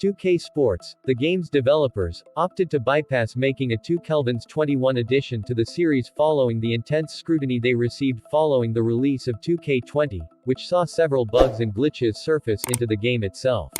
2K Sports, the game's developers, opted to bypass making a 2K21 addition to the series following the intense scrutiny they received following the release of 2K20, which saw several bugs and glitches surface into the game itself.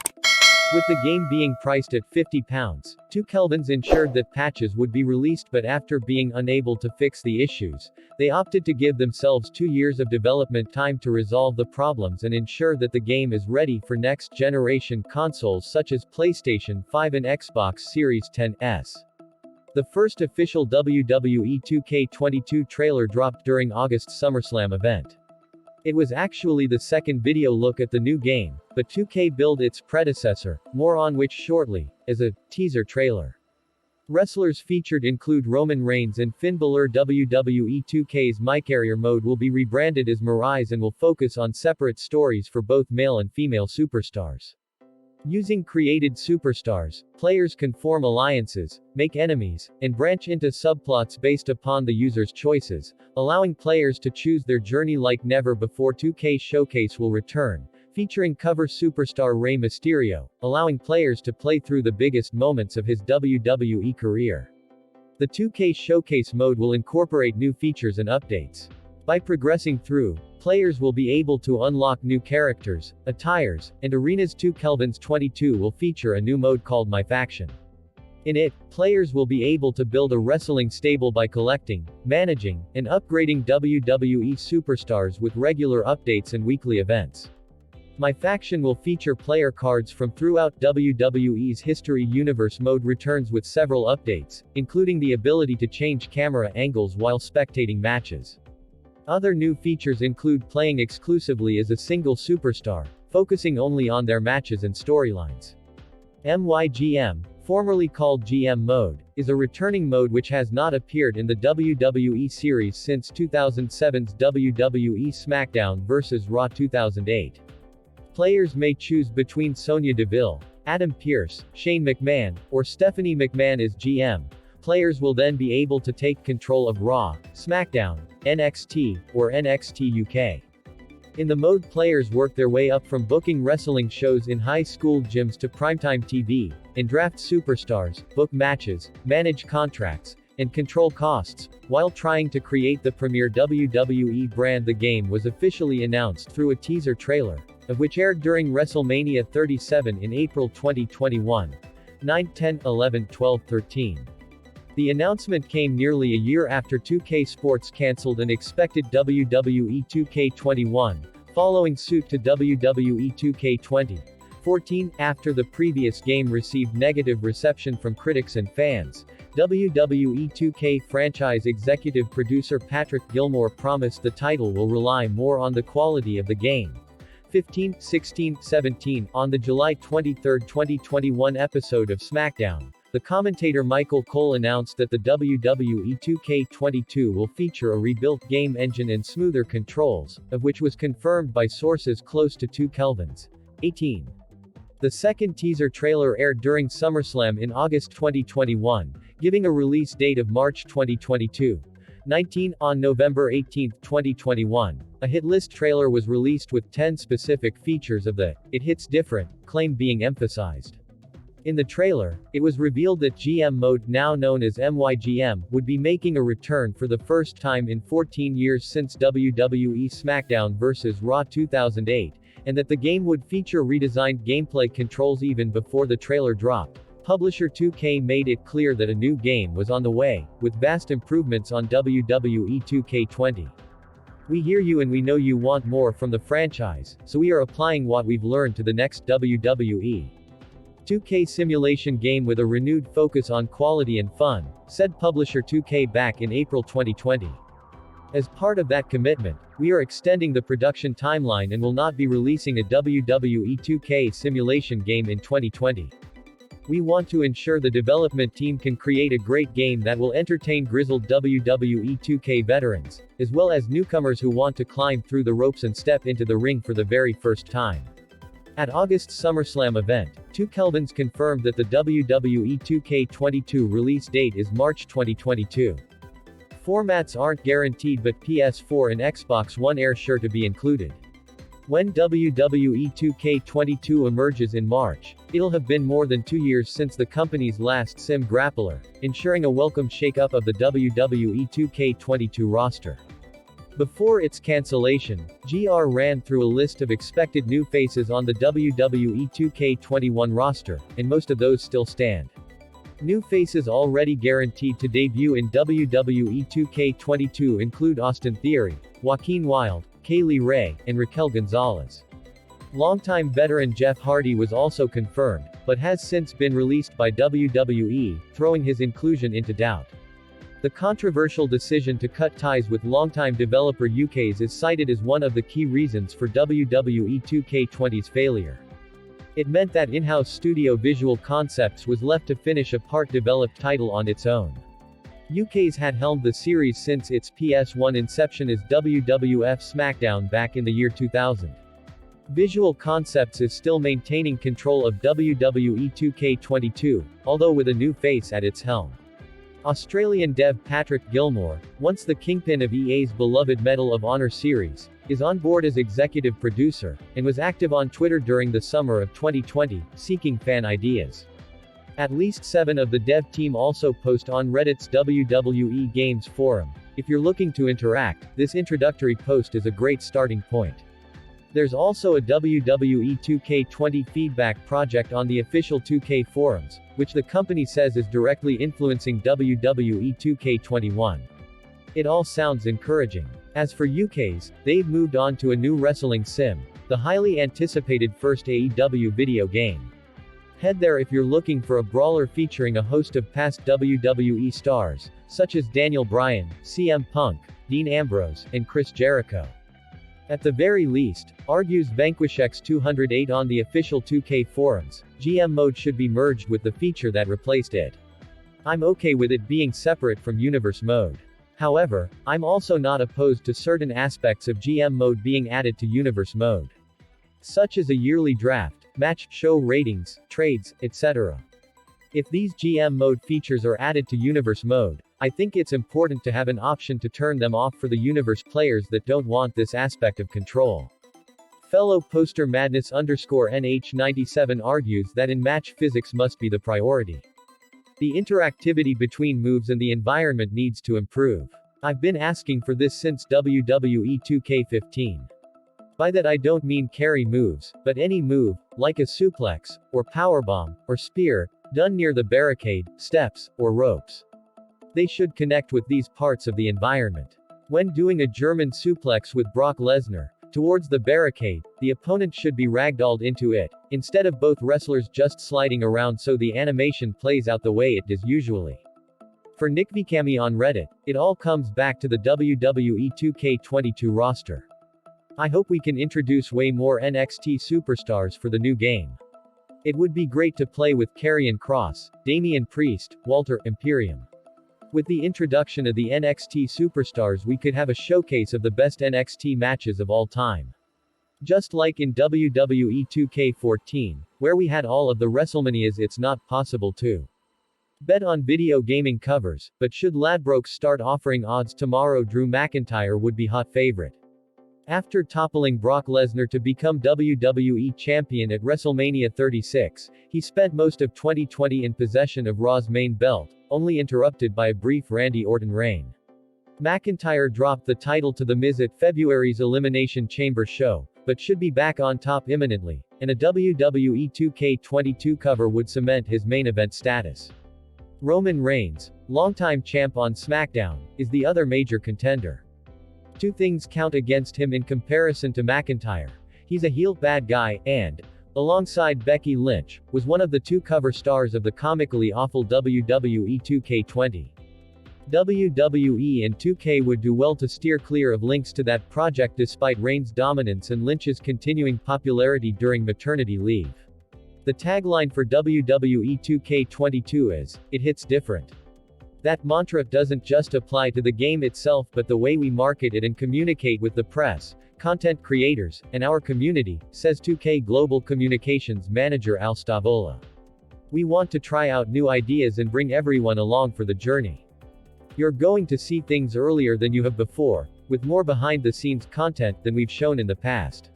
With the game being priced at £50, 2Kelvins ensured that patches would be released, but after being unable to fix the issues, they opted to give themselves 2 years of development time to resolve the problems and ensure that the game is ready for next-generation consoles such as PlayStation 5 and Xbox Series X. The first official WWE 2K22 trailer dropped during August's SummerSlam event. It was actually the second video look at the new game, but 2K billed its predecessor, more on which shortly, as a teaser trailer. Wrestlers featured include Roman Reigns and Finn Balor. WWE 2K's MyCareer mode will be rebranded as MyRISE and will focus on separate stories for both male and female superstars. Using created superstars, players can form alliances, make enemies, and branch into subplots based upon the user's choices, allowing players to choose their journey like never before. 2K Showcase will return, featuring cover superstar Rey Mysterio, allowing players to play through the biggest moments of his WWE career. The 2K Showcase mode will incorporate new features and updates. By progressing through, players will be able to unlock new characters, attires, and arenas. 2K22 will feature a new mode called MyFaction. In it, players will be able to build a wrestling stable by collecting, managing, and upgrading WWE superstars with regular updates and weekly events. MyFaction will feature player cards from throughout WWE's history. Universe mode returns with several updates, including the ability to change camera angles while spectating matches. Other new features include playing exclusively as a single superstar, focusing only on their matches and storylines. MyGM, formerly called GM mode, is a returning mode which has not appeared in the WWE series since 2007's WWE SmackDown vs. Raw 2008. Players may choose between Sonya Deville, Adam Pearce, Shane McMahon, or Stephanie McMahon as GM. Players will then be able to take control of Raw, SmackDown, NXT, or NXT UK. In the mode, players work their way up from booking wrestling shows in high school gyms to primetime TV, and draft superstars, book matches, manage contracts, and control costs, while trying to create the premier WWE brand. The game was officially announced through a teaser trailer, of which aired during WrestleMania 37 in April 2021. 9/10/11/12/13. The announcement came nearly a year after 2K Sports cancelled an expected WWE 2K21, following suit to WWE 2K20. After the previous game received negative reception from critics and fans, WWE 2K franchise executive producer Patrick Gilmore promised the title will rely more on the quality of the game. 15, 16, 17, on the July 23, 2021 episode of SmackDown, the commentator Michael Cole announced that the WWE 2K22 will feature a rebuilt game engine and smoother controls, of which was confirmed by sources close to 2Kelvins. 18. The second teaser trailer aired during SummerSlam in August 2021, giving a release date of March 2022. 19. On November 18, 2021, a hit list trailer was released with 10 specific features of the "It Hits Different" claim being emphasized. In the trailer, it was revealed that GM mode, now known as MyGM, would be making a return for the first time in 14 years since WWE SmackDown vs. Raw 2008, and that the game would feature redesigned gameplay controls. Even before the trailer dropped, publisher 2K made it clear that a new game was on the way, with vast improvements on WWE 2K20. "We hear you and we know you want more from the franchise, so we are applying what we've learned to the next WWE 2K simulation game with a renewed focus on quality and fun," said publisher 2K back in April 2020. As part of that commitment, we are extending the production timeline and will not be releasing a WWE 2K simulation game in 2020. "We want to ensure the development team can create a great game that will entertain grizzled WWE 2K veterans, as well as newcomers who want to climb through the ropes and step into the ring for the very first time." At August's SummerSlam event, 2Kelvins confirmed that the WWE 2K22 release date is March 2022. Formats aren't guaranteed, but PS4 and Xbox One are sure to be included. When WWE 2K22 emerges in March, it'll have been more than 2 years since the company's last sim grappler, ensuring a welcome shake-up of the WWE 2K22 roster. Before its cancellation, GR ran through a list of expected new faces on the WWE 2K21 roster, and most of those still stand. New faces already guaranteed to debut in WWE 2K22 include Austin Theory, Joaquin Wilde, Kaylee Ray, and Raquel Gonzalez. Longtime veteran Jeff Hardy was also confirmed, but has since been released by WWE, throwing his inclusion into doubt. The controversial decision to cut ties with longtime developer UK's is cited as one of the key reasons for WWE 2K20's failure. It meant that in-house studio Visual Concepts was left to finish a part-developed title on its own. UK's had helmed the series since its PS1 inception as WWF SmackDown back in the year 2000. Visual Concepts is still maintaining control of WWE 2K22, although with a new face at its helm. Australian dev Patrick Gilmore, once the kingpin of EA's beloved Medal of Honor series, is on board as executive producer, and was active on Twitter during the summer of 2020, seeking fan ideas. At least 7 of the dev team also post on Reddit's WWE Games forum. If you're looking to interact, this introductory post is a great starting point. There's also a WWE 2K20 feedback project on the official 2K forums, which the company says is directly influencing WWE 2K21. It all sounds encouraging. As for UK's, they've moved on to a new wrestling sim, the highly anticipated first AEW video game. Head there if you're looking for a brawler featuring a host of past WWE stars, such as Daniel Bryan, CM Punk, Dean Ambrose, and Chris Jericho. At the very least, argues VanquishX208 on the official 2K forums, GM mode should be merged with the feature that replaced it. I'm okay with it being separate from universe mode. However, I'm also not opposed to certain aspects of GM mode being added to universe mode, such as a yearly draft, match, show ratings, trades, etc. If these GM mode features are added to universe mode, I think it's important to have an option to turn them off for the universe players that don't want this aspect of control. Fellow poster madness _NH97 argues that in-match physics must be the priority. The interactivity between moves and the environment needs to improve. I've been asking for this since WWE 2K15. By that I don't mean carry moves, but any move, like a suplex, or powerbomb, or spear, done near the barricade, steps, or ropes. They should connect with these parts of the environment. When doing a German suplex with Brock Lesnar, towards the barricade, the opponent should be ragdolled into it, instead of both wrestlers just sliding around so the animation plays out the way it does usually. For Nick Vikami on Reddit, it all comes back to the WWE 2K22 roster. I hope we can introduce way more NXT superstars for the new game. It would be great to play with Karrion Kross, Damian Priest, Walter, Imperium. With the introduction of the NXT superstars we could have a showcase of the best NXT matches of all time. Just like in WWE 2K14, where we had all of the WrestleManias, it's not possible to bet on video gaming covers, but should Ladbrokes start offering odds tomorrow, Drew McIntyre would be hot favorite. After toppling Brock Lesnar to become WWE Champion at WrestleMania 36, he spent most of 2020 in possession of Raw's main belt, only interrupted by a brief Randy Orton reign. McIntyre dropped the title to The Miz at February's Elimination Chamber show, but should be back on top imminently, and a WWE 2K22 cover would cement his main event status. Roman Reigns, longtime champ on SmackDown, is the other major contender. Two things count against him in comparison to McIntyre. He's a heel bad guy, and, alongside Becky Lynch, was one of the 2 cover stars of the comically awful WWE 2K20. WWE and 2K would do well to steer clear of links to that project despite Reigns' dominance and Lynch's continuing popularity during maternity leave. The tagline for WWE 2K22 is, "It hits different." That mantra doesn't just apply to the game itself but the way we market it and communicate with the press, content creators, and our community, says 2K Global Communications Manager Al Stavola. We want to try out new ideas and bring everyone along for the journey. You're going to see things earlier than you have before, with more behind-the-scenes content than we've shown in the past.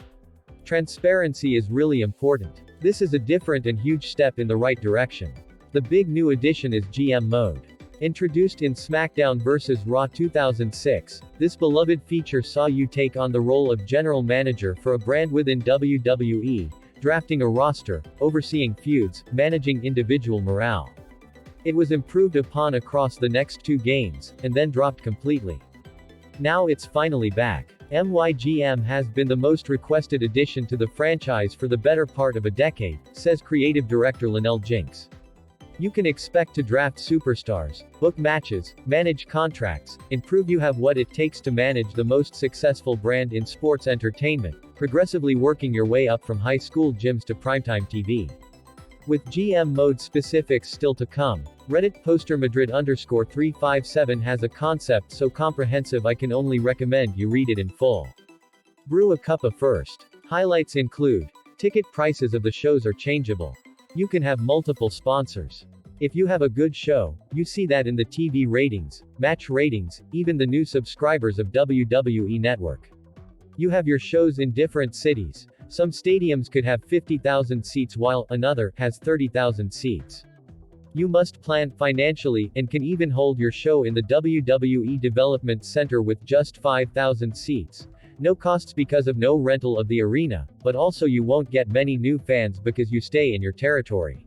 Transparency is really important. This is a different and huge step in the right direction. The big new addition is GM mode. Introduced in SmackDown vs. Raw 2006, this beloved feature saw you take on the role of general manager for a brand within WWE, drafting a roster, overseeing feuds, managing individual morale. It was improved upon across the next 2 games, and then dropped completely. Now it's finally back. MyGM has been the most requested addition to the franchise for the better part of a decade, says creative director Linnell Jinks. You can expect to draft superstars, book matches, manage contracts, and prove you have what it takes to manage the most successful brand in sports entertainment, progressively working your way up from high school gyms to primetime TV. With GM mode specifics still to come, Reddit poster Madrid_357 has a concept so comprehensive I can only recommend you read it in full. Brew a cup of first. Highlights include: ticket prices of the shows are changeable. You can have multiple sponsors. If you have a good show, you see that in the TV ratings, match ratings, even the new subscribers of WWE Network. You have your shows in different cities. Some stadiums could have 50,000 seats while another has 30,000 seats. You must plan financially, and can even hold your show in the WWE Development Center with just 5,000 seats. No costs because of no rental of the arena, but also you won't get many new fans because you stay in your territory.